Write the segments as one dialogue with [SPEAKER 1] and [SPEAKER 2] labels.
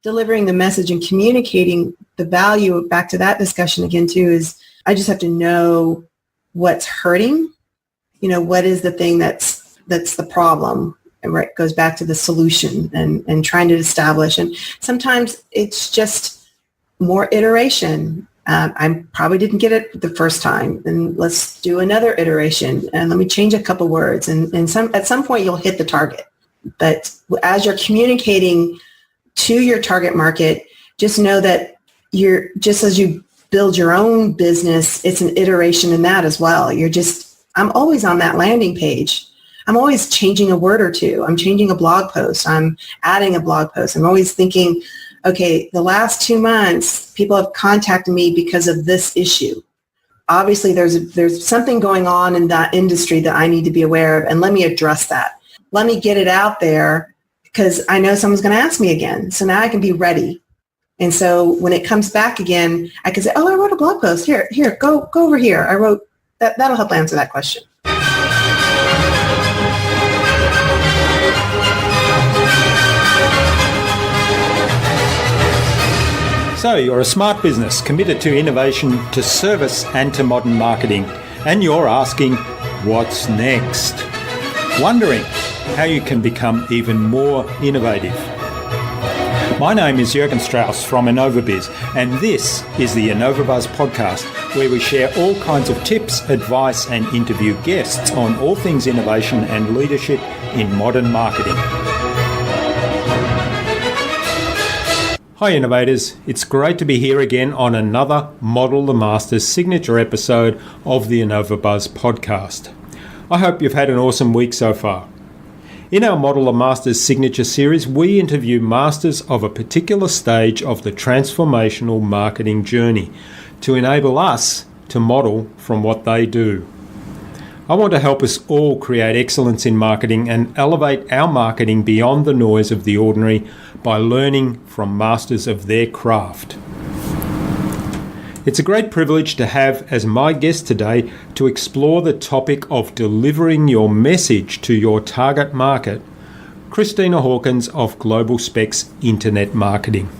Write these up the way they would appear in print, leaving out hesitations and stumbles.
[SPEAKER 1] delivering the message and communicating the value, back to that discussion again too, is I just have to know what's hurting. What is the thing that's the problem? And right, goes back to the solution and trying to establish. And sometimes it's just more iteration. I probably didn't get it the first time, and let's do another iteration, and let me change a couple words. And at some point you'll hit the target. But as you're communicating to your target market, just know that just as you build your own business, it's an iteration in that as well. I'm always on that landing page. I'm always changing a word or two. I'm changing a blog post. I'm adding a blog post. I'm always thinking, okay, the last 2 months, people have contacted me because of this issue. Obviously, there's something going on in that industry that I need to be aware of, and let me address that. Let me get it out there because I know someone's going to ask me again. So now I can be ready. And so when it comes back again, I can say, oh, I wrote a blog post. Here, go over here. I wrote that. That'll help answer that question.
[SPEAKER 2] So you're a smart business committed to innovation, to service and to modern marketing. And you're asking, what's next? Wondering how you can become even more innovative. My name is Jürgen Strauss from InnovaBuzz, and this is the InnovaBuzz podcast, where we share all kinds of tips, advice and interview guests on all things innovation and leadership in modern marketing. Hi innovators, it's great to be here again on another Model the Master's signature episode of the InnovaBuzz podcast. I hope you've had an awesome week so far. In our Model the Master's signature series, we interview masters of a particular stage of the transformational marketing journey to enable us to model from what they do. I want to help us all create excellence in marketing and elevate our marketing beyond the noise of the ordinary by learning from masters of their craft. It's a great privilege to have as my guest today to explore the topic of delivering your message to your target market, Christina Hawkins of GlobalSpex Internet Marketing.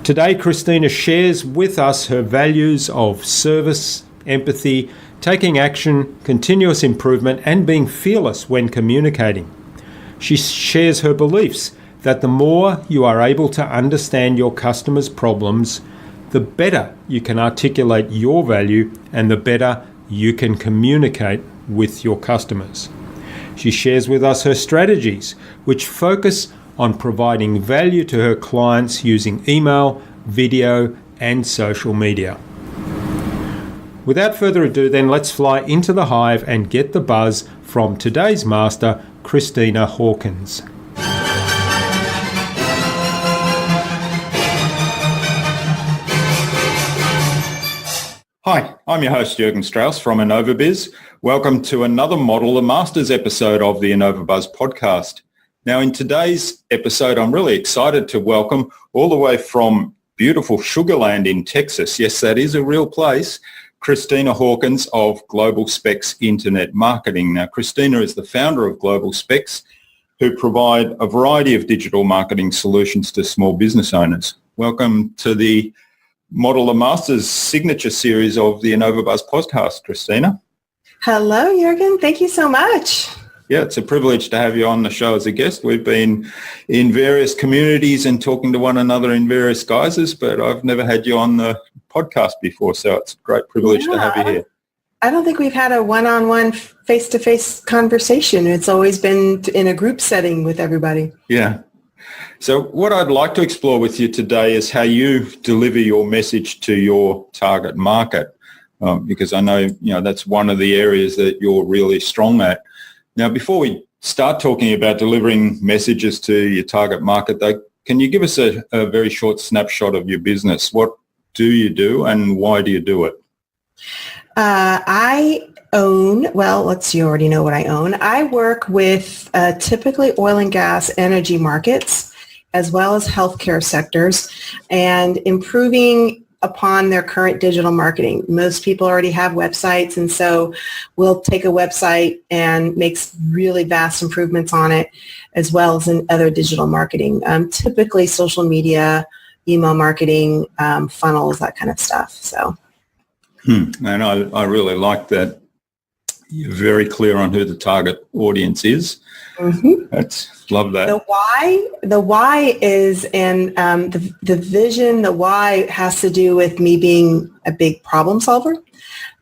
[SPEAKER 2] Today, Christina shares with us her values of service, empathy, taking action, continuous improvement, and being fearless when communicating. She shares her beliefs that the more you are able to understand your customers' problems, the better you can articulate your value and the better you can communicate with your customers. She shares with us her strategies, which focus on providing value to her clients using email, video, and social media. Without further ado, then let's fly into the hive and get the buzz from today's master, Christina Hawkins. Hi, I'm your host Jürgen Strauss from InnovaBuzz. Welcome to another Model the Masters episode of the InnovaBuzz podcast. Now in today's episode, I'm really excited to welcome all the way from beautiful Sugarland in Texas, yes, that is a real place, Christina Hawkins of GlobalSpex Internet Marketing. Now, Christina is the founder of GlobalSpex, who provide a variety of digital marketing solutions to small business owners. Welcome to the Model the Masters signature series of the InnovaBuzz podcast, Christina.
[SPEAKER 1] Hello, Jürgen. Thank you so much.
[SPEAKER 2] Yeah, it's a privilege to have you on the show as a guest. We've been in various communities and talking to one another in various guises, but I've never had you on the podcast before, so it's a great privilege to have you here.
[SPEAKER 1] I don't think we've had a one-on-one face-to-face conversation. It's always been in a group setting with everybody.
[SPEAKER 2] Yeah. So what I'd like to explore with you today is how you deliver your message to your target market, because I know that's one of the areas that you're really strong at. Now, before we start talking about delivering messages to your target market, though, can you give us a very short snapshot of your business? What do you do and why do you do it?
[SPEAKER 1] I own, you already know what I own. I work with typically oil and gas energy markets as well as healthcare sectors and improving upon their current digital marketing. Most people already have websites, and so we'll take a website and make really vast improvements on it, as well as in other digital marketing, typically social media, email marketing, funnels, that kind of stuff. So,
[SPEAKER 2] and I really like that. You're very clear on who the target audience is. Love that.
[SPEAKER 1] The why is, and the vision, the why has to do with me being a big problem solver.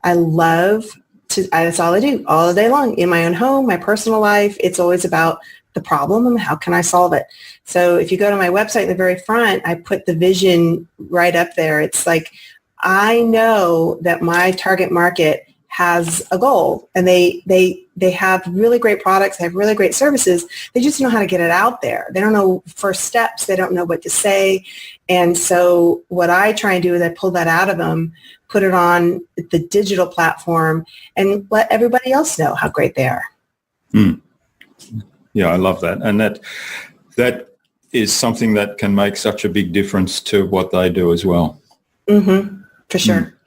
[SPEAKER 1] I love to, that's all I do all day long in my own home, my personal life. It's always about the problem and how can I solve it. So if you go to my website in the very front, I put the vision right up there. It's like, I know that my target market has a goal, and they have really great products, they have really great services. They just know how to get it out there. They don't know first steps. They don't know what to say. And so what I try and do is I pull that out of them, put it on the digital platform, and let everybody else know how great they are.
[SPEAKER 2] Yeah, I love that. And that is something that can make such a big difference to what they do as well.
[SPEAKER 1] For sure.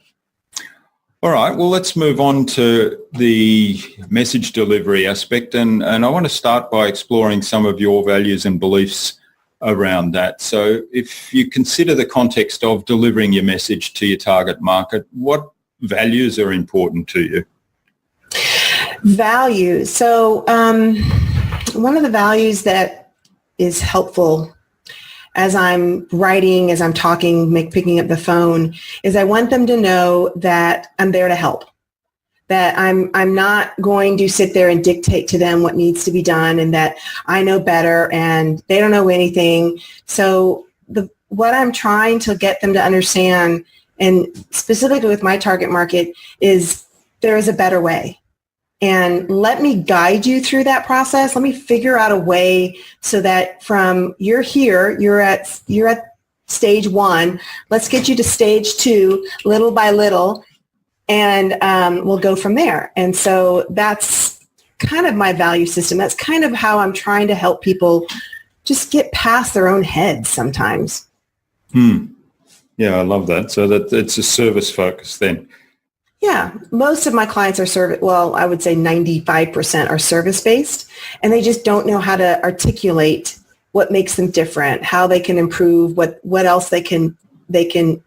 [SPEAKER 2] All right, well, let's move on to the message delivery aspect. And I want to start by exploring some of your values and beliefs around that. So if you consider the context of delivering your message to your target market, what values are important to you?
[SPEAKER 1] Values. So one of the values that is helpful as I'm writing, as I'm talking, picking up the phone, is I want them to know that I'm there to help, that I'm not going to sit there and dictate to them what needs to be done, and that I know better and they don't know anything. So what I'm trying to get them to understand, and specifically with my target market, is there is a better way. And let me guide you through that process. Let me figure out a way so that from you're here, you're at stage 1. Let's get you to stage 2, little by little, and we'll go from there. And so that's kind of my value system. That's kind of how I'm trying to help people just get past their own heads sometimes.
[SPEAKER 2] Yeah, I love that. So that it's a service focus then.
[SPEAKER 1] Yeah, most of my clients are I would say 95% are service-based, and they just don't know how to articulate what makes them different, how they can improve, what else they can put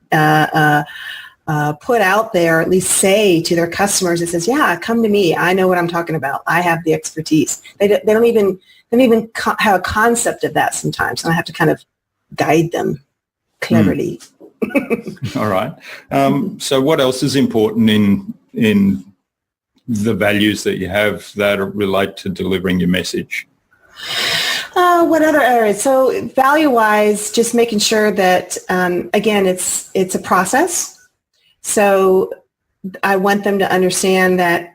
[SPEAKER 1] out there, at least say to their customers. It says, yeah, come to me. I know what I'm talking about. I have the expertise. They don't even have a concept of that sometimes, and I have to kind of guide them cleverly.
[SPEAKER 2] All right. So what else is important in the values that you have that relate to delivering your message?
[SPEAKER 1] What other areas? So value-wise, just making sure that, again, it's a process. So I want them to understand that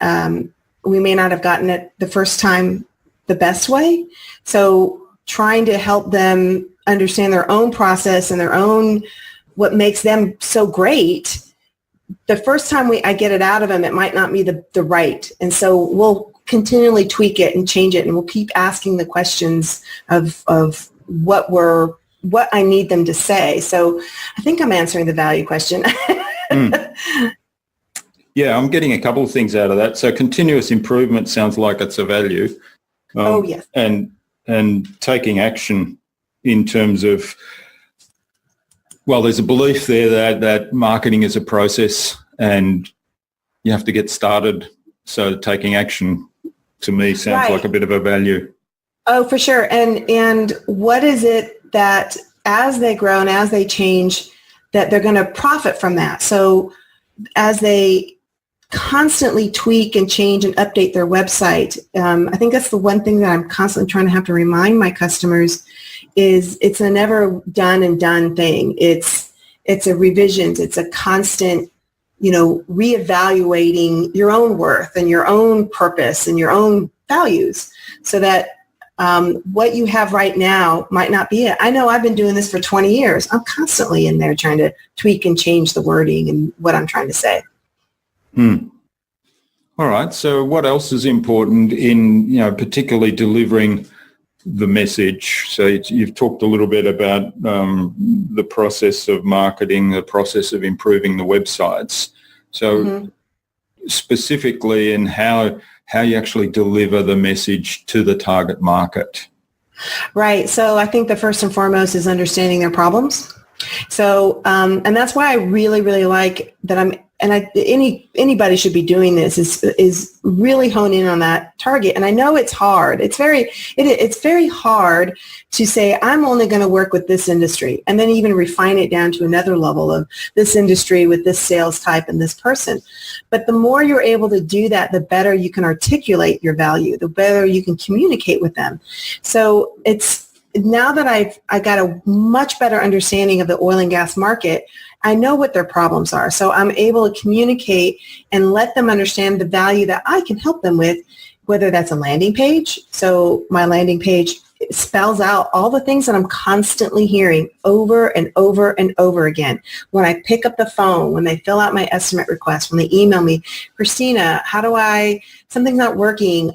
[SPEAKER 1] we may not have gotten it the first time the best way. So trying to help them understand their own process and their own what makes them so great. The first time I get it out of them, it might not be the right. And so we'll continually tweak it and change it, and we'll keep asking the questions of what I need them to say. So I think I'm answering the value question.
[SPEAKER 2] Yeah, I'm getting a couple of things out of that. So continuous improvement sounds like it's a value.
[SPEAKER 1] Yes.
[SPEAKER 2] And taking action in terms of, well, there's a belief there that marketing is a process and you have to get started. So taking action to me sounds like a bit of a value.
[SPEAKER 1] Oh, for sure. And what is it that as they grow and as they change, that they're going to profit from that? So as they constantly tweak and change and update their website, I think that's the one thing that I'm constantly trying to have to remind my customers is it's a never done and done thing. It's a revisions. It's a constant, reevaluating your own worth and your own purpose and your own values, so that what you have right now might not be it. I know I've been doing this for 20 years. I'm constantly in there trying to tweak and change the wording and what I'm trying to say.
[SPEAKER 2] All right. So what else is important in, particularly delivering
[SPEAKER 3] the message. So you've talked a little bit about the process of marketing, the process of improving the websites. So specifically in how you actually deliver the message to the target market.
[SPEAKER 1] Right. So I think the first and foremost is understanding their problems. So, and that's why I really, really like that anybody should be doing this is really hone in on that target. And I know it's hard. It's very hard to say, I'm only going to work with this industry, and then even refine it down to another level of this industry with this sales type and this person. But the more you're able to do that, the better you can articulate your value, the better you can communicate with them. So now that I got a much better understanding of the oil and gas market, I know what their problems are. So I'm able to communicate and let them understand the value that I can help them with, whether that's a landing page. So my landing page spells out all the things that I'm constantly hearing over and over and over again. When I pick up the phone, when they fill out my estimate request, when they email me, Christina, something's not working.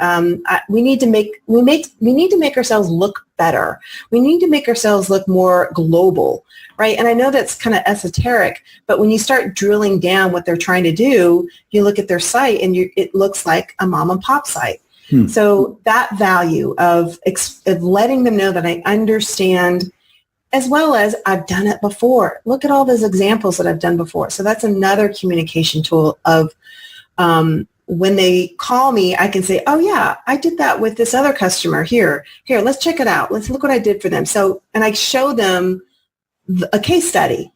[SPEAKER 1] We need to make ourselves look better. We need to make ourselves look more global, right? And I know that's kind of esoteric, but when you start drilling down what they're trying to do, you look at their site and it looks like a mom and pop site. So that value of letting them know that I understand, as well as I've done it before. Look at all those examples that I've done before. So that's another communication tool of when they call me, I can say, oh yeah, I did that with this other customer. Here, let's check it out. Let's look what I did for them. So, and I show them a case study,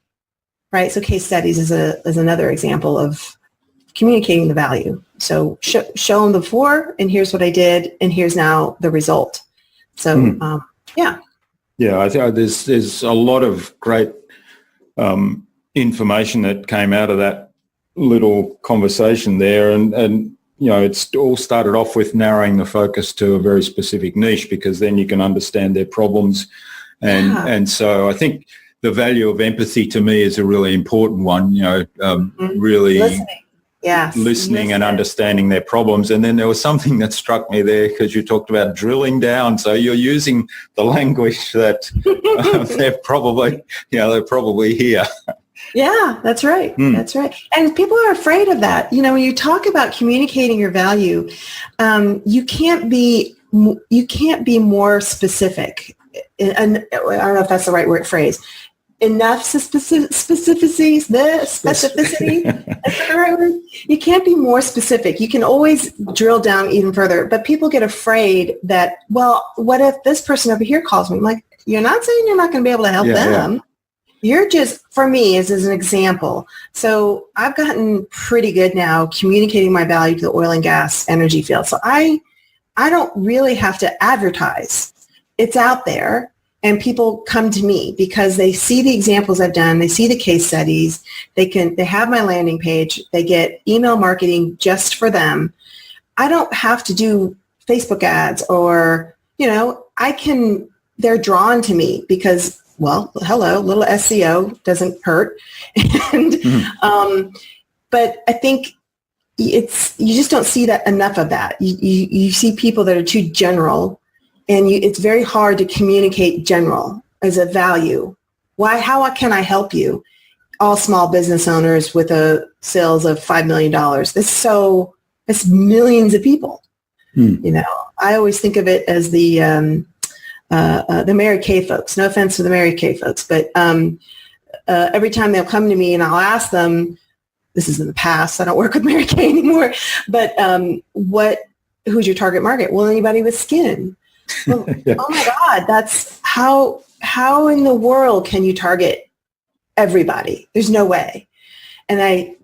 [SPEAKER 1] right? So case studies is another example of communicating the value. So show them before, and here's what I did, and here's now the result. So, yeah. Yeah,
[SPEAKER 3] I think there's a lot of great information that came out of that little conversation there, and it's all started off with narrowing the focus to a very specific niche, because then you can understand their problems, and so I think the value of empathy to me is a really important one. Really listening and understanding their problems. And then there was something that struck me there, because you talked about drilling down. So you're using the language that they're probably here.
[SPEAKER 1] Yeah, that's right. That's right. And people are afraid of that. When you talk about communicating your value, you can't be more specific. And I don't know if that's the right phrase. Enough specificity. That's the right word. You can't be more specific. You can always drill down even further, but people get afraid that, well, what if this person over here calls me? I'm like, you're not saying you're not going to be able to help them. Yeah. You're just, for me, as an example. So I've gotten pretty good now communicating my value to the oil and gas energy field. So I don't really have to advertise. It's out there. And people come to me because they see the examples I've done. They see the case studies. They have my landing page. They get email marketing just for them. I don't have to do Facebook ads or, they're drawn to me because, well, hello, little SEO doesn't hurt. And, but I think you just don't see that enough of that. You see people that are too general. And it's very hard to communicate general as a value. How can I help you? All small business owners with a sales of $5 million. That's millions of people. I always think of it as the Mary Kay folks. No offense to the Mary Kay folks, but every time they'll come to me and I'll ask them, this is in the past, I don't work with Mary Kay anymore, but who's your target market? Well, anybody with skin. Well, yeah. Oh my God, that's how in the world can you target everybody? There's no way. And I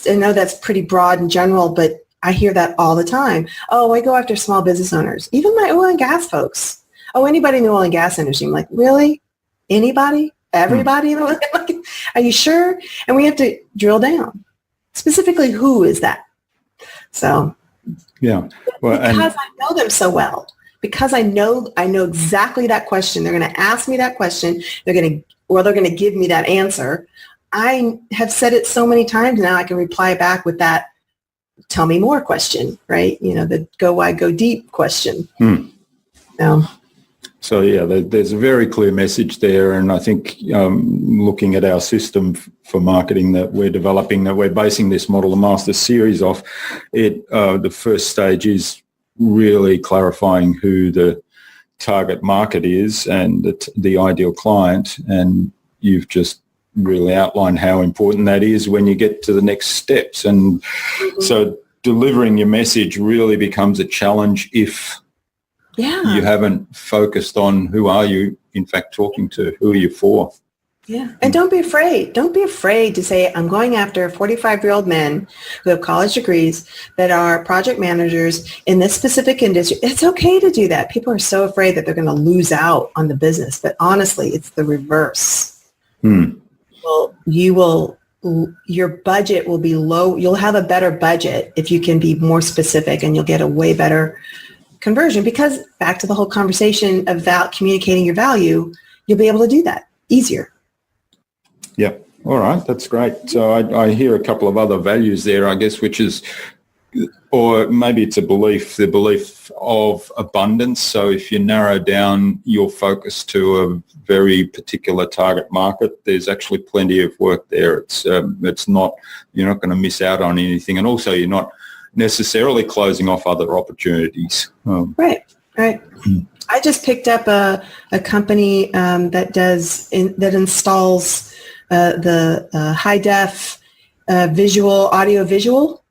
[SPEAKER 1] know that's pretty broad and general, but I hear that all the time. Oh, I go after small business owners, even my oil and gas folks. Oh, anybody in the oil and gas industry. I'm like, really? Anybody? Everybody? Are you sure? And we have to drill down. Specifically, who is that? So,
[SPEAKER 3] yeah.
[SPEAKER 1] Well, because I know them so well. Because I know exactly that question. They're going to ask me that question. They're going to give me that answer. I have said it so many times now. I can reply back with that "tell me more" question, right? The go wide, go deep question.
[SPEAKER 3] So. So yeah, there's a very clear message there, and I think looking at our system for marketing that we're developing, that we're basing this Model the Masters series off, the first stage is really clarifying who the target market is and the ideal client, and you've just really outlined how important that is when you get to the next steps. And so delivering your message really becomes a challenge if you haven't focused on who are you in fact talking to, who are you for.
[SPEAKER 1] Yeah. And don't be afraid. Don't be afraid to say, I'm going after 45-year-old men who have college degrees that are project managers in this specific industry. It's okay to do that. People are so afraid that they're going to lose out on the business. But honestly, it's the reverse. Well, your budget will be low. You'll have a better budget if you can be more specific, and you'll get a way better conversion, because back to the whole conversation about communicating your value, you'll be able to do that easier.
[SPEAKER 3] Yeah. All right. That's great. So I hear a couple of other values there, I guess, which is, or maybe it's the belief of abundance. So if you narrow down your focus to a very particular target market, there's actually plenty of work there. It's not, you're not going to miss out on anything. And also you're not necessarily closing off other opportunities.
[SPEAKER 1] Right. I just picked up a company that installs the high def audio visual.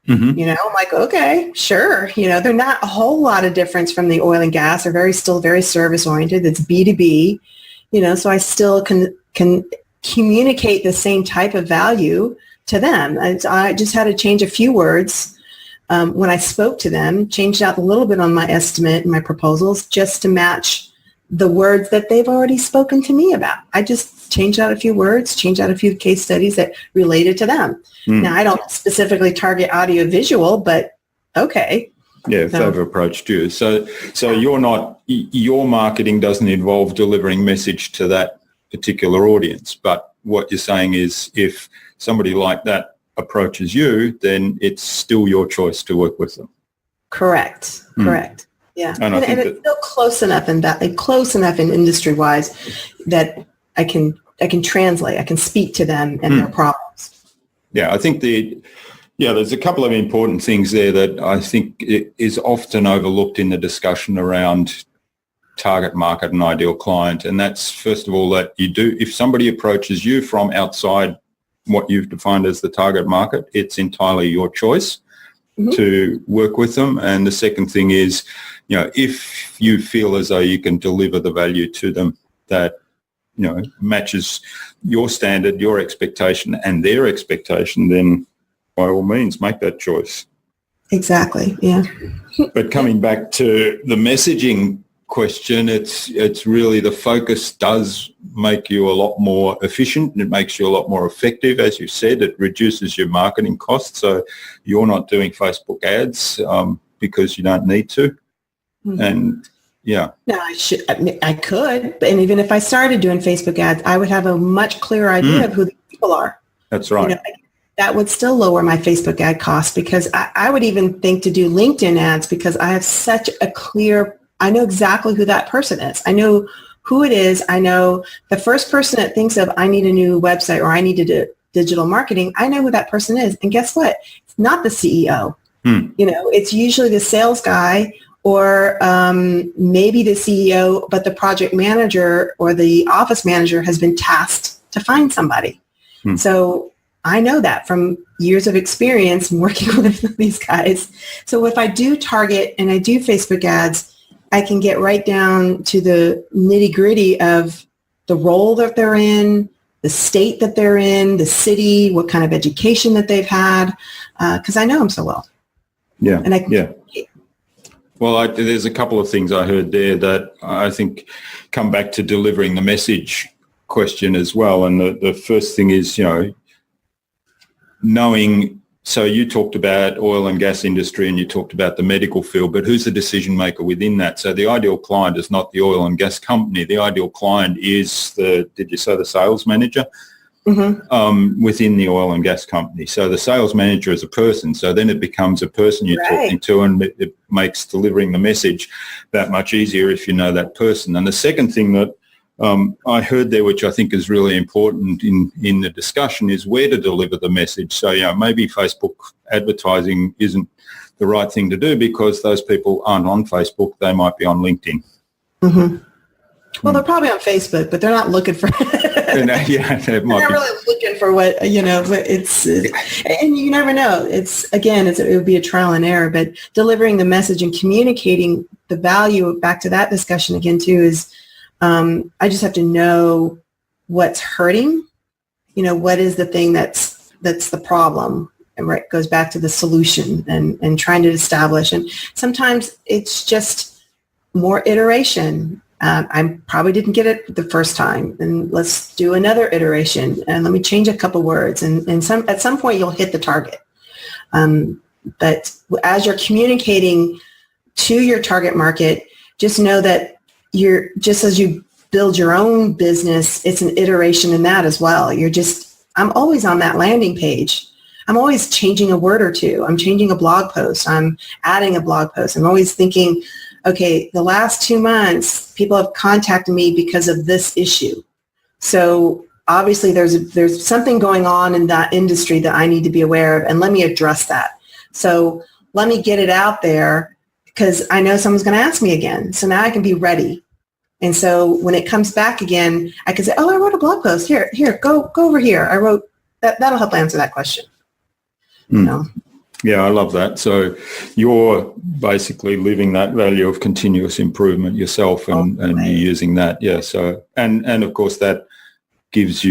[SPEAKER 1] I'm like, okay, sure. They're not a whole lot of difference from the oil and gas. They're still very service oriented. It's B2B, so I still can communicate the same type of value to them. I just had to change a few words when I spoke to them, changed out a little bit on my estimate and my proposals just to match the words that they've already spoken to me about. I just changed out a few words, changed out a few case studies that related to them. Now, I don't specifically target audio visual, but okay.
[SPEAKER 3] Yeah, if they've approached you. So your marketing doesn't involve delivering message to that particular audience, but what you're saying is if somebody like that approaches you, then it's still your choice to work with them. Correct.
[SPEAKER 1] Yeah. And it's still close enough in industry wise that I can translate, I can speak to them and their problems.
[SPEAKER 3] Yeah, I think there's a couple of important things there that I think is often overlooked in the discussion around target market and ideal client. And that's, first of all, that if somebody approaches you from outside what you've defined as the target market, it's entirely your choice to work with them. And the second thing is, if you feel as though you can deliver the value to them that, matches your standard, your expectation and their expectation, then by all means make that choice.
[SPEAKER 1] Exactly. Yeah.
[SPEAKER 3] But coming back to the messaging question, it's really the focus does make you a lot more efficient and it makes you a lot more effective. As you said, it reduces your marketing costs. So you're not doing Facebook ads because you don't need to. And yeah. No,
[SPEAKER 1] I could. And even if I started doing Facebook ads, I would have a much clearer idea of who the people are.
[SPEAKER 3] That's right.
[SPEAKER 1] That would still lower my Facebook ad cost, because I would even think to do LinkedIn ads, because I have such a I know exactly who that person is. I know who it is. I know the first person that thinks of, I need a new website or I need to do digital marketing. I know who that person is. And guess what? It's not the CEO. It's usually the sales guy or maybe the CEO, but the project manager or the office manager has been tasked to find somebody. So I know that from years of experience working with these guys. So if I do target and I do Facebook ads, I can get right down to the nitty gritty of the role that they're in, the state that they're in, the city, what kind of education that they've had, because I know them so well.
[SPEAKER 3] Yeah.
[SPEAKER 1] And I can
[SPEAKER 3] Well, there's a couple of things I heard there that I think come back to delivering the message question as well. And the first thing is, knowing, so you talked about oil and gas industry and you talked about the medical field, but who's the decision maker within that? So the ideal client is not the oil and gas company. The ideal client is did you say the sales manager? within the oil and gas company. So the sales manager is a person. So then it becomes a person you're talking to, and it makes delivering the message that much easier if you know that person. And the second thing that I heard there, which I think is really important in the discussion, is where to deliver the message. So, maybe Facebook advertising isn't the right thing to do because those people aren't on Facebook. They might be on LinkedIn.
[SPEAKER 1] Well, they're probably on Facebook, but they're not looking for
[SPEAKER 3] they're not
[SPEAKER 1] really looking for what, but it's, and you never know. It would be a trial and error, but delivering the message and communicating the value, back to that discussion again too, is I just have to know what's hurting, what is the thing that's the problem, and it goes back to the solution and trying to establish. And sometimes it's just more iteration. I probably didn't get it the first time, and let's do another iteration, and let me change a couple words, and at some point you'll hit the target. But as you're communicating to your target market, just know that just as you build your own business, it's an iteration in that as well. I'm always on that landing page. I'm always changing a word or two. I'm changing a blog post. I'm adding a blog post. I'm always thinking, okay, the last 2 months, people have contacted me because of this issue. So obviously there's something going on in that industry that I need to be aware of, and let me address that. So let me get it out there because I know someone's going to ask me again. So now I can be ready. And so when it comes back again, I can say, oh, I wrote a blog post. Here, go over here. I wrote that. That'll help answer that question.
[SPEAKER 3] Yeah, I love that. So you're basically living that value of continuous improvement yourself, and you're using that. Yeah. So, and of course that builds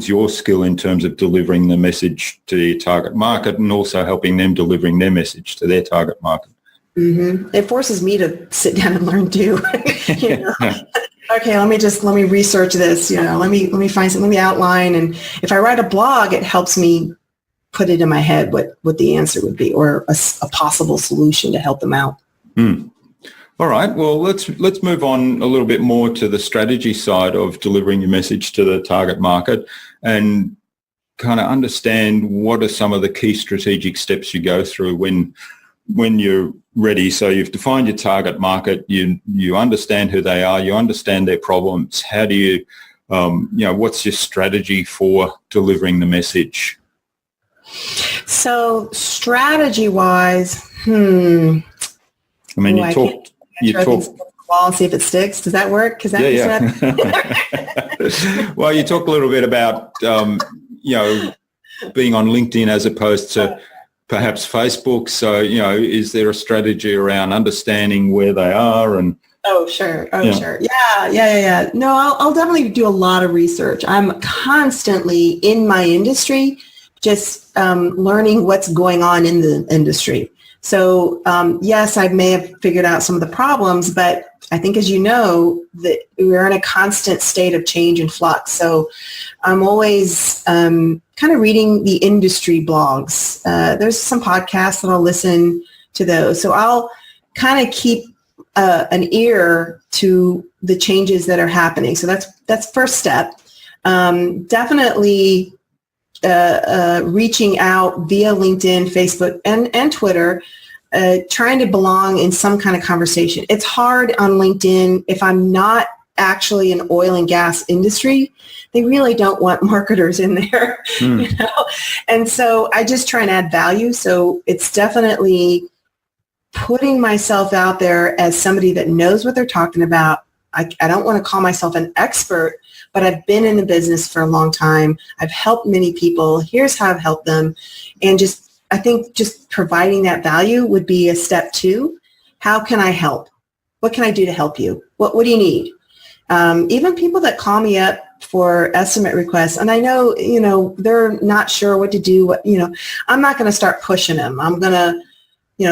[SPEAKER 3] your skill in terms of delivering the message to your target market, and also helping them delivering their message to their target market.
[SPEAKER 1] It forces me to sit down and learn too. Okay, let me research this. Let me find something. Let me outline. And if I write a blog, it helps me put it in my head what the answer would be, or a possible solution to help them out.
[SPEAKER 3] All right. Well, let's move on a little bit more to the strategy side of delivering your message to the target market, and kind of understand what are some of the key strategic steps you go through when you're ready. So you've defined your target market, you understand who they are, you understand their problems. How do you, what's your strategy for delivering the message?
[SPEAKER 1] So strategy-wise,
[SPEAKER 3] I mean, you talk.
[SPEAKER 1] Wall and see if it sticks. Does that work? Because
[SPEAKER 3] Well, you talk a little bit about being on LinkedIn as opposed to perhaps Facebook. So is there a strategy around understanding where they are and?
[SPEAKER 1] Oh, sure. Sure. Yeah. No, I'll definitely do a lot of research. I'm constantly in my industry, just learning what's going on in the industry. So yes, I may have figured out some of the problems, but I think, as you know, that we're in a constant state of change and flux. So I'm always kind of reading the industry blogs. There's some podcasts that I'll listen to those. So I'll kind of keep an ear to the changes that are happening. So that's first step. Definitely reaching out via LinkedIn, Facebook, and Twitter, trying to belong in some kind of conversation. It's hard on LinkedIn if I'm not actually in oil and gas industry. They really don't want marketers in there, And so I just try and add value. So it's definitely putting myself out there as somebody that knows what they're talking about. I don't want to call myself an expert, but I've been in the business for a long time. I've helped many people. Here's how I've helped them. And I think just providing that value would be a step 2. How can I help? What can I do to help you? What do you need? Even people that call me up for estimate requests, and I know, they're not sure what to do. I'm not going to start pushing them. I'm going to,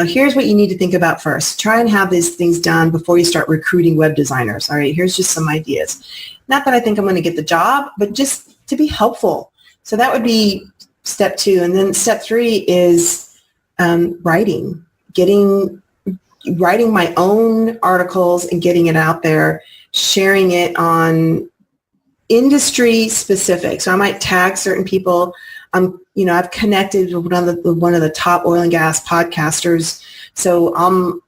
[SPEAKER 1] here's what you need to think about first. Try and have these things done before you start recruiting web designers. All right, here's just some ideas. Not that I think I'm going to get the job, but just to be helpful. So that would be step 2. And then step 3 is writing my own articles and getting it out there, sharing it on industry specific. So I might tag certain people. I've connected with one of the top oil and gas podcasters. So I'm,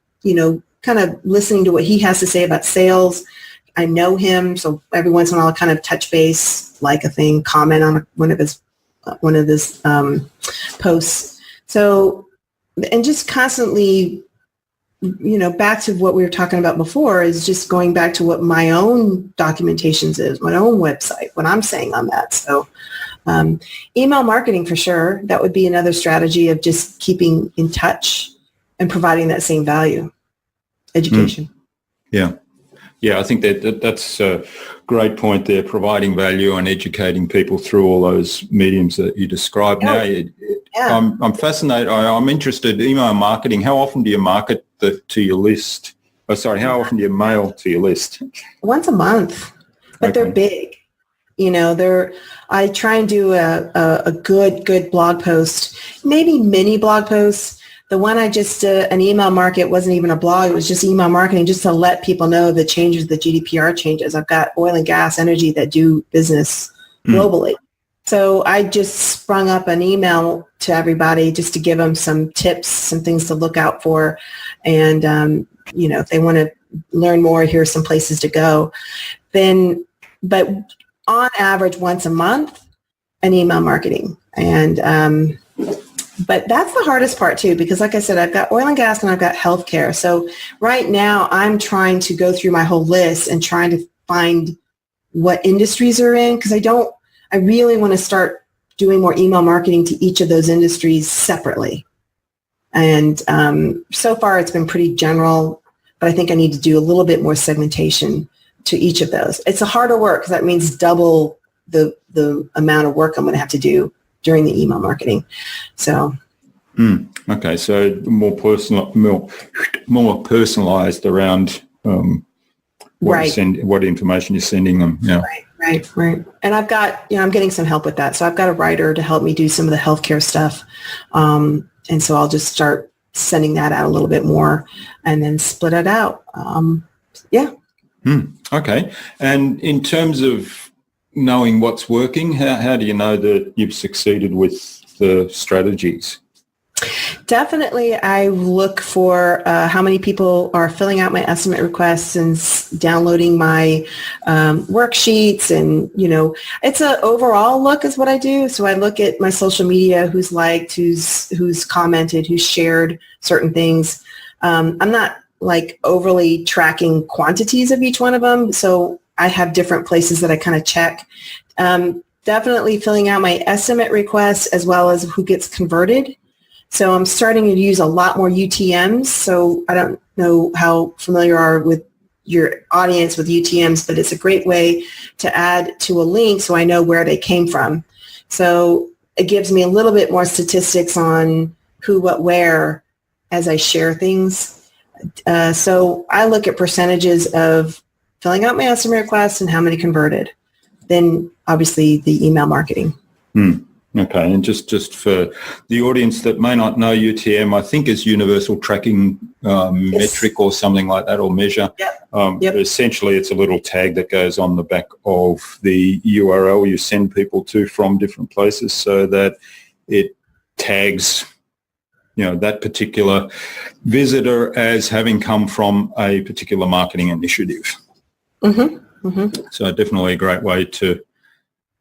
[SPEAKER 1] kind of listening to what he has to say about sales. I know him. So every once in a while I'll kind of touch base, like a thing, comment on one of his posts. So, and just constantly, back to what we were talking about before, is just going back to what my own documentations is, my own website, what I'm saying on that. So email marketing for sure. That would be another strategy of just keeping in touch and providing that same value. Education.
[SPEAKER 3] Yeah. Yeah, I think that's a great point there, providing value and educating people through all those mediums that you described.
[SPEAKER 1] Yeah.
[SPEAKER 3] Now, I'm fascinated. I'm interested. Email marketing, how often do you market to your list? How often do you mail to your list?
[SPEAKER 1] Once a month, but They're big. I try and do a good blog post, maybe mini blog posts. The one I just did, an email market, wasn't even a blog. It was just email marketing, just to let people know the changes, the GDPR changes. I've got oil and gas energy that do business globally. So I just sprung up an email to everybody just to give them some tips, some things to look out for. And, if they want to learn more, here's some places to go. But on average, once a month, an email marketing. And, but that's the hardest part too, because like I said, I've got oil and gas and I've got healthcare. So right now I'm trying to go through my whole list and trying to find what industries are in, because I really want to start doing more email marketing to each of those industries separately. And so far it's been pretty general, but I think I need to do a little bit more segmentation to each of those. It's a harder work because that means double the amount of work I'm going to have to do during the email marketing. So.
[SPEAKER 3] Okay. So more personalized around what information you're sending them. Yeah.
[SPEAKER 1] Right. And I've got, I'm getting some help with that. So I've got a writer to help me do some of the healthcare stuff. And so I'll just start sending that out a little bit more and then split it out. Yeah.
[SPEAKER 3] Okay. And in terms of knowing what's working, how do you know that you've succeeded with the strategies?
[SPEAKER 1] Definitely, I look for how many people are filling out my estimate requests and downloading my worksheets. And, it's an overall look is what I do. So I look at my social media, who's liked, who's commented, who's shared certain things. I'm not like overly tracking quantities of each one of them. So I have different places that I kind of check. Definitely filling out my estimate requests as well as who gets converted. So I'm starting to use a lot more UTMs. So I don't know how familiar you are with your audience with UTMs, but it's a great way to add to a link so I know where they came from. So it gives me a little bit more statistics on who, what, where as I share things. So I look at percentages of filling out my estimate requests and how many converted. Then obviously the email marketing.
[SPEAKER 3] Okay, and just for the audience that may not know UTM, I think is universal tracking metric or something like that, or measure.
[SPEAKER 1] Yep.
[SPEAKER 3] Essentially, it's a little tag that goes on the back of the URL you send people to from different places, so that it tags, that particular visitor as having come from a particular marketing initiative. So definitely a great way to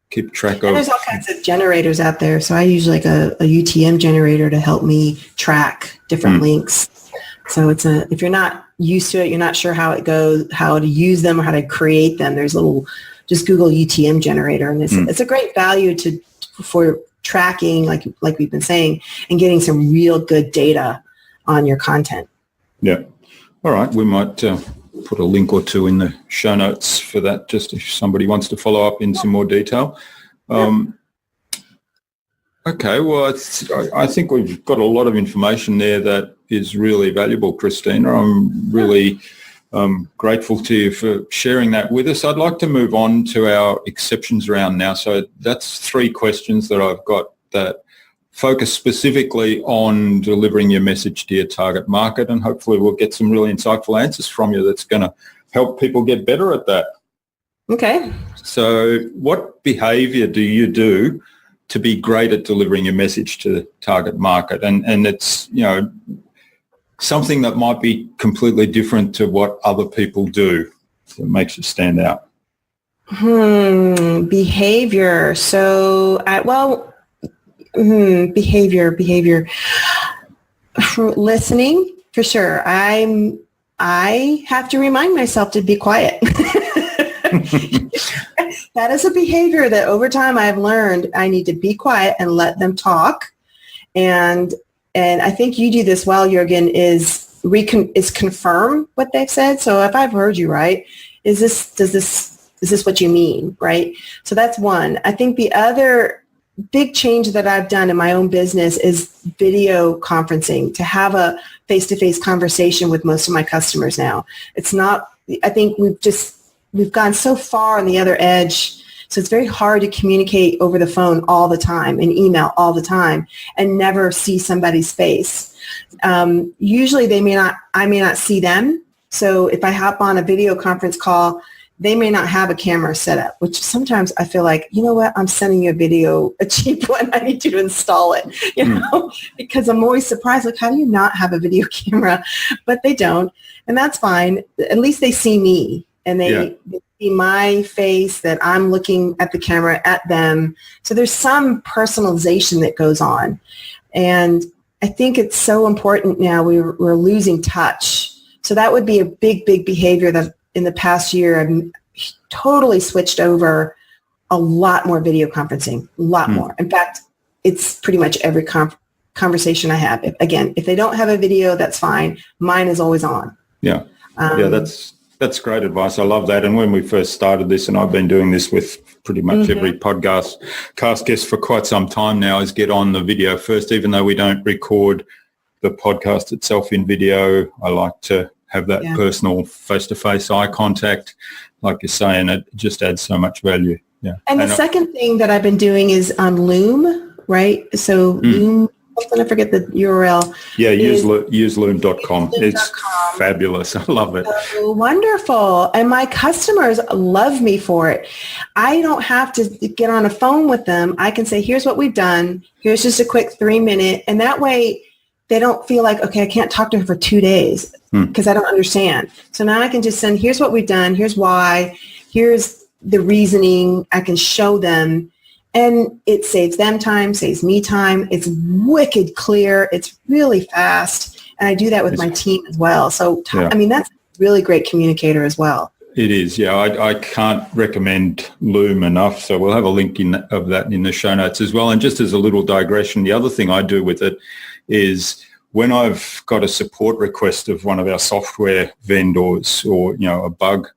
[SPEAKER 3] keep track of.
[SPEAKER 1] And there's all kinds of generators out there. So I use like a UTM generator to help me track different links. So if you're not used to it, you're not sure how it goes, how to use them or how to create them, there's just Google UTM generator. And it's a great value for tracking, like we've been saying, and getting some real good data on your content.
[SPEAKER 3] Yeah. All right. We might put a link or two in the show notes for that, just if somebody wants to follow up in some more detail. Okay, well, I think we've got a lot of information there that is really valuable, Christina. I'm really grateful to you for sharing that with us. I'd like to move on to our exceptions round now. So that's 3 questions that I've got that focus specifically on delivering your message to your target market, and hopefully we'll get some really insightful answers from you that's going to help people get better at that.
[SPEAKER 1] Okay.
[SPEAKER 3] So what behavior do you do to be great at delivering your message to the target market? And it's, something that might be completely different to what other people do. So it makes you stand out.
[SPEAKER 1] Behavior. So, behavior. Listening, for sure. I have to remind myself to be quiet. That is a behavior that over time I've learned I need to be quiet and let them talk. And I think you do this well, Jürgen, is confirm what they've said. So if I've heard you right, is this what you mean, right? So that's one. I think the other big change that I've done in my own business is video conferencing, to have a face-to-face conversation with most of my customers now. It's not, I think we've gone so far on the other edge. So it's very hard to communicate over the phone all the time and email all the time and never see somebody's face. Usually I may not see them. So if I hop on a video conference call, they may not have a camera set up, which sometimes I feel like, you know what, I'm sending you a cheap one. I need you to install it, because I'm always surprised, like, how do you not have a video camera? But they don't. And that's fine. At least they see me. And they see my face, that I'm looking at the camera at them. So there's some personalization that goes on. And I think it's so important now. We're losing touch. So that would be a big, big behavior that in the past year I've totally switched over. A lot more video conferencing, a lot more. In fact, it's pretty much every conversation I have. If they don't have a video, that's fine. Mine is always on.
[SPEAKER 3] Yeah. That's great advice. I love that. And when we first started this, and I've been doing this with pretty much every podcast guest for quite some time now, is get on the video first. Even though we don't record the podcast itself in video, I like to have that personal face-to-face eye contact. Like you're saying, it just adds so much value. Yeah.
[SPEAKER 1] And the second thing that I've been doing is on Loom, right? So Loom, I forget the URL.
[SPEAKER 3] Yeah, use loom.com. It's fabulous. I love it.
[SPEAKER 1] So wonderful. And my customers love me for it. I don't have to get on a phone with them. I can say, here's what we've done. Here's just a quick 3-minute. And that way they don't feel like, okay, I can't talk to her for 2 days because I don't understand. So now I can just send, here's what we've done. Here's why. Here's the reasoning. I can show them. And it saves them time, saves me time. It's wicked clear. It's really fast. And I do that with my team as well. So, I mean, that's a really great communicator as well.
[SPEAKER 3] It is, yeah. I can't recommend Loom enough. So we'll have a link of that in the show notes as well. And just as a little digression, the other thing I do with it is when I've got a support request of one of our software vendors, or, a bug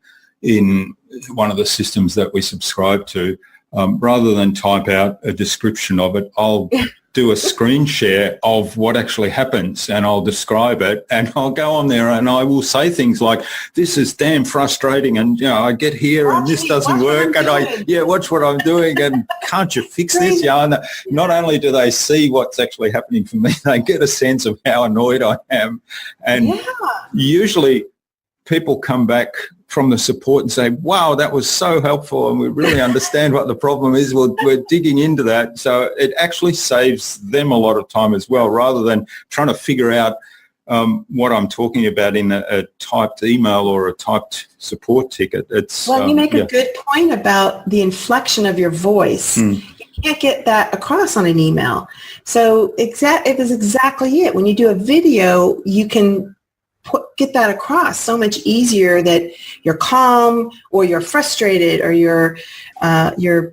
[SPEAKER 3] in one of the systems that we subscribe to, rather than type out a description of it, I'll do a screen share of what actually happens, and I'll describe it, and I'll go on there and I will say things like, this is damn frustrating, and I get here and this doesn't work, and watch what I'm doing, and can't you fix this? And not only do they see what's actually happening for me, they get a sense of how annoyed I am. And usually people come back from the support and say, wow, that was so helpful, and we really understand what the problem is. We're digging into that. So it actually saves them a lot of time as well, rather than trying to figure out what I'm talking about in a typed email or a typed support ticket.
[SPEAKER 1] You make a good point about the inflection of your voice. You can't get that across on an email. So it is exactly it. When you do a video, you can get that across so much easier, that you're calm or you're frustrated or you're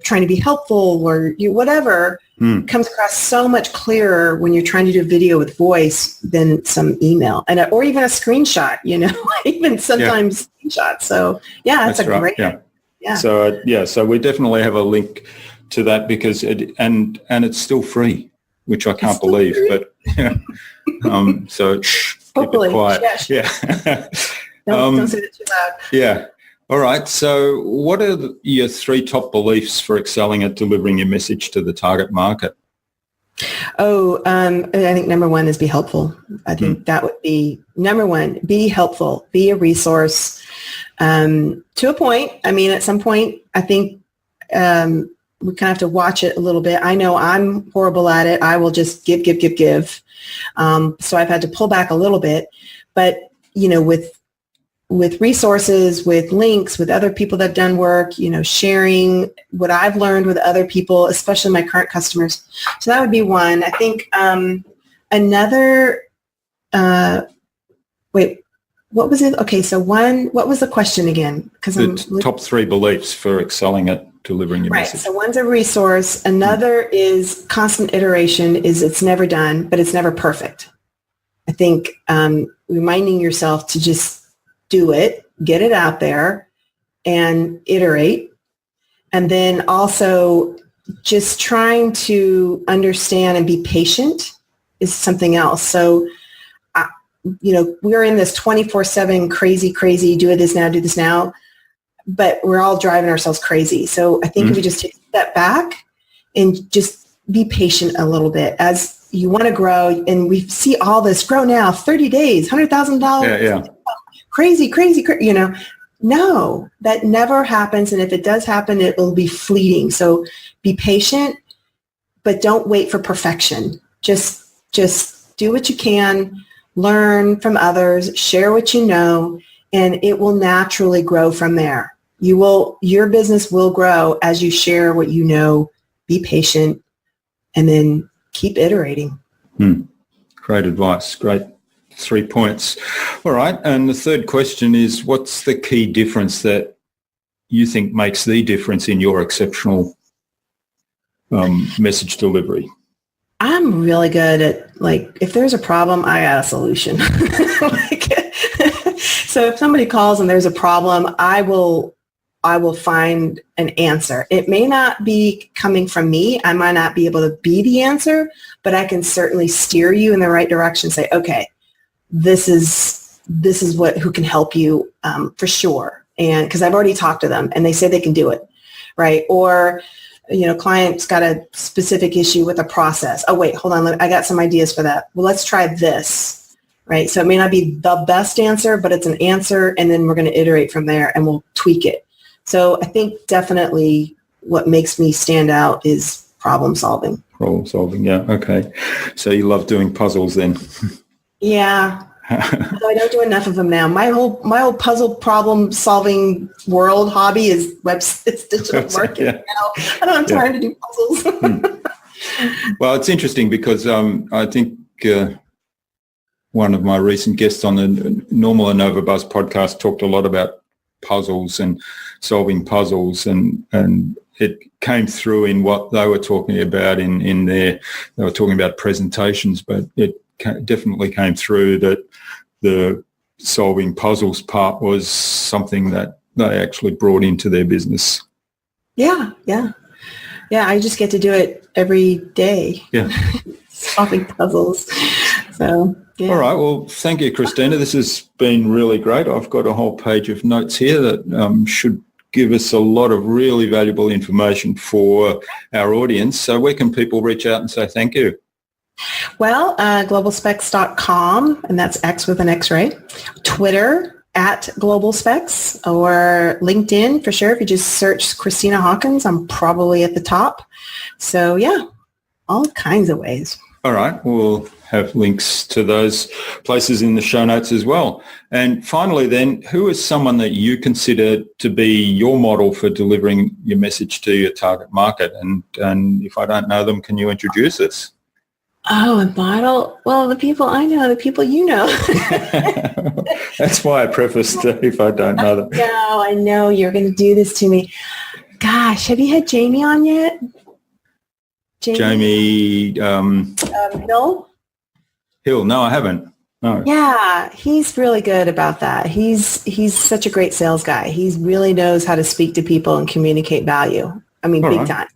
[SPEAKER 1] trying to be helpful or whatever comes across so much clearer when you're trying to do a video with voice than some email or even a screenshot, even sometimes screenshots. So that's a great. Yeah.
[SPEAKER 3] So we definitely have a link to that, because it's still free, which I can't believe, but so
[SPEAKER 1] hopefully.
[SPEAKER 3] Keep it quiet. Yeah.
[SPEAKER 1] Don't say that too loud.
[SPEAKER 3] Yeah. All right. So what are your 3 top beliefs for excelling at delivering your message to the target market?
[SPEAKER 1] I think number one is be helpful. I think that would be number one. Be helpful. Be a resource to a point. I mean, at some point, I think we kind of have to watch it a little bit. I know I'm horrible at it. I will just give. So I've had to pull back a little bit. But, with resources, with links, with other people that have done work, sharing what I've learned with other people, especially my current customers. So that would be one. I think another, what was it? Okay, so one, what was the question again? Because
[SPEAKER 3] the top 3 beliefs for excelling at delivering your message.
[SPEAKER 1] Right, so one's a resource. Another is constant iteration, is it's never done, but it's never perfect. I think reminding yourself to just do it, get it out there, and iterate. And then also just trying to understand and be patient is something else. So, we're in this 24/7 crazy, do this now, but we're all driving ourselves crazy. So I think if we just take a step back and just be patient a little bit as you want to grow, and we see all this grow now, 30 days, $100,000.
[SPEAKER 3] Yeah.
[SPEAKER 1] Crazy, no, that never happens. And if it does happen, it will be fleeting. So be patient, but don't wait for perfection. Just do what you can, learn from others, share what you know, and it will naturally grow from there. Your business will grow as you share what you know, be patient, and then keep iterating.
[SPEAKER 3] Great advice. Great 3 points. All right. And the third question is, what's the key difference that you think makes the difference in your exceptional message delivery?
[SPEAKER 1] I'm really good at, if there's a problem, I got a solution. So if somebody calls and there's a problem, I will find an answer. It may not be coming from me. I might not be able to be the answer, but I can certainly steer you in the right direction. Say, okay, this is who can help you for sure. And because I've already talked to them and they say they can do it, right? Or, client's got a specific issue with a process. Oh, wait, hold on. I got some ideas for that. Well, let's try this, right? So it may not be the best answer, but it's an answer. And then we're going to iterate from there and we'll tweak it. So I think definitely what makes me stand out is problem solving.
[SPEAKER 3] Problem solving, yeah. Okay. So you love doing puzzles then?
[SPEAKER 1] Yeah. So I don't do enough of them now. My whole puzzle problem solving world hobby is it's digital marketing now. I don't have time to do puzzles.
[SPEAKER 3] Well, it's interesting because I think one of my recent guests on the normal InnovaBuzz podcast talked a lot about puzzles and solving puzzles, and it came through in what they were talking about in their, they were talking about presentations, but it definitely came through that the solving puzzles part was something that they actually brought into their business. Yeah.
[SPEAKER 1] I just get to do it every day.
[SPEAKER 3] Yeah.
[SPEAKER 1] Solving puzzles. So, yeah.
[SPEAKER 3] All right. Well, thank you, Christina. This has been really great. I've got a whole page of notes here that should give us a lot of really valuable information for our audience. So where can people reach out and say thank you?
[SPEAKER 1] Well, GlobalSpex.com, and that's X with an X-ray. Twitter at GlobalSpex, or LinkedIn for sure. If you just search Christina Hawkins, I'm probably at the top. So yeah, all kinds of ways.
[SPEAKER 3] All right. We'll have links to those places in the show notes as well. And finally then, who is someone that you consider to be your model for delivering your message to your target market? And if I don't know them, can you introduce us?
[SPEAKER 1] Oh, a model? Well, the people I know, the people you know.
[SPEAKER 3] That's why I prefaced if I don't know them.
[SPEAKER 1] No, I know you're going to do this to me. Gosh, have you had Jamie on yet?
[SPEAKER 3] Jamie
[SPEAKER 1] Hill?
[SPEAKER 3] Hill. No, I haven't. No.
[SPEAKER 1] Yeah, he's really good about that. He's such a great sales guy. He really knows how to speak to people and communicate value. I mean, big time.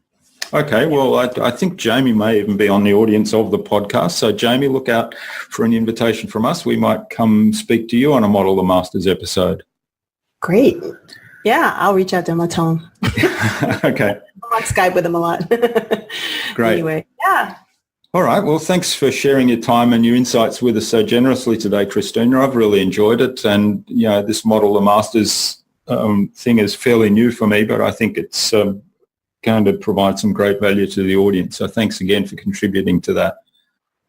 [SPEAKER 3] Okay, well, I think Jamie may even be on the audience of the podcast. So, Jamie, look out for an invitation from us. We might come speak to you on a Model the Masters episode.
[SPEAKER 1] Great. Yeah, I'll reach out to him. I'll tell him.
[SPEAKER 3] Okay.
[SPEAKER 1] I'm on Skype with him a lot.
[SPEAKER 3] Great.
[SPEAKER 1] Anyway, yeah.
[SPEAKER 3] All right. Well, thanks for sharing your time and your insights with us so generously today, Christina. I've really enjoyed it. And, this model, the Masters thing is fairly new for me, but I think it's going to provide some great value to the audience. So thanks again for contributing to that.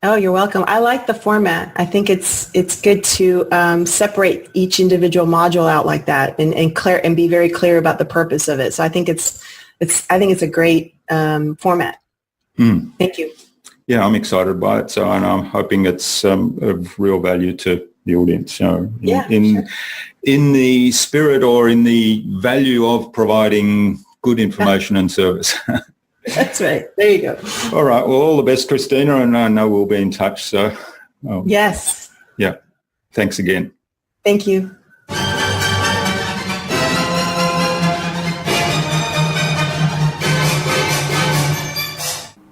[SPEAKER 1] Oh, you're welcome. I like the format. I think it's good to separate each individual module out like that and be very clear about the purpose of it. So I think it's a great format. Thank you.
[SPEAKER 3] Yeah, I'm excited by it. So, and I'm hoping it's of real value to the audience. In the spirit or in the value of providing good information and service.
[SPEAKER 1] That's right. There you go.
[SPEAKER 3] All right. Well, all the best, Christina, and I know we'll be in touch. So,
[SPEAKER 1] yes.
[SPEAKER 3] Yeah. Thanks again.
[SPEAKER 1] Thank you.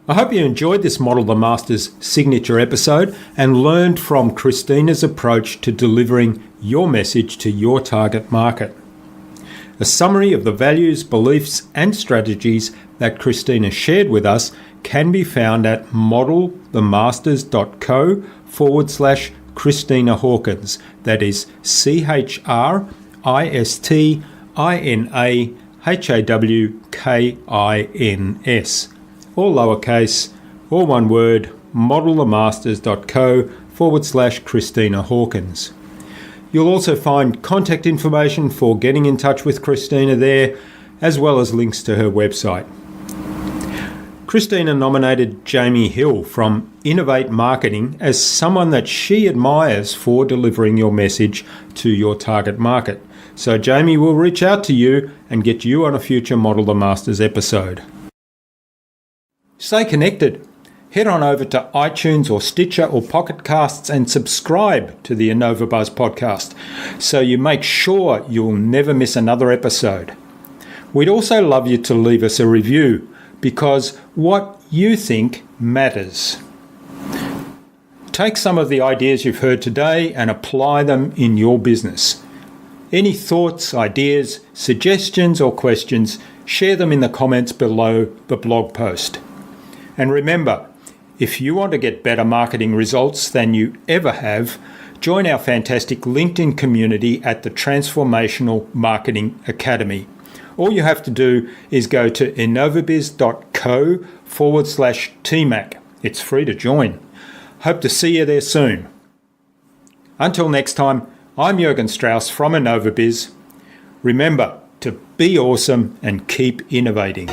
[SPEAKER 2] I hope you enjoyed this Model the Masters signature episode and learned from Christina's approach to delivering your message to your target market. A summary of the values, beliefs and strategies that Christina shared with us can be found at modelthemasters.co/Christina Hawkins. That is CHRISTINAHAWKINS. All lowercase, all one word, modelthemasters.co/Christina Hawkins. You'll also find contact information for getting in touch with Christina there, as well as links to her website. Christina nominated Jamie Hill from Innovate Marketing as someone that she admires for delivering your message to your target market. So Jamie will reach out to you and get you on a future Model the Masters episode. Stay connected. Head on over to iTunes or Stitcher or Pocket Casts and subscribe to the InnovaBuzz podcast so you make sure you'll never miss another episode. We'd also love you to leave us a review because what you think matters. Take some of the ideas you've heard today and apply them in your business. Any thoughts, ideas, suggestions or questions, share them in the comments below the blog post. And remember, if you want to get better marketing results than you ever have, join our fantastic LinkedIn community at the Transformational Marketing Academy. All you have to do is go to innovabiz.co/TMAC. It's free to join. Hope to see you there soon. Until next time, I'm Jürgen Strauss from InnovaBiz. Remember to be awesome and keep innovating.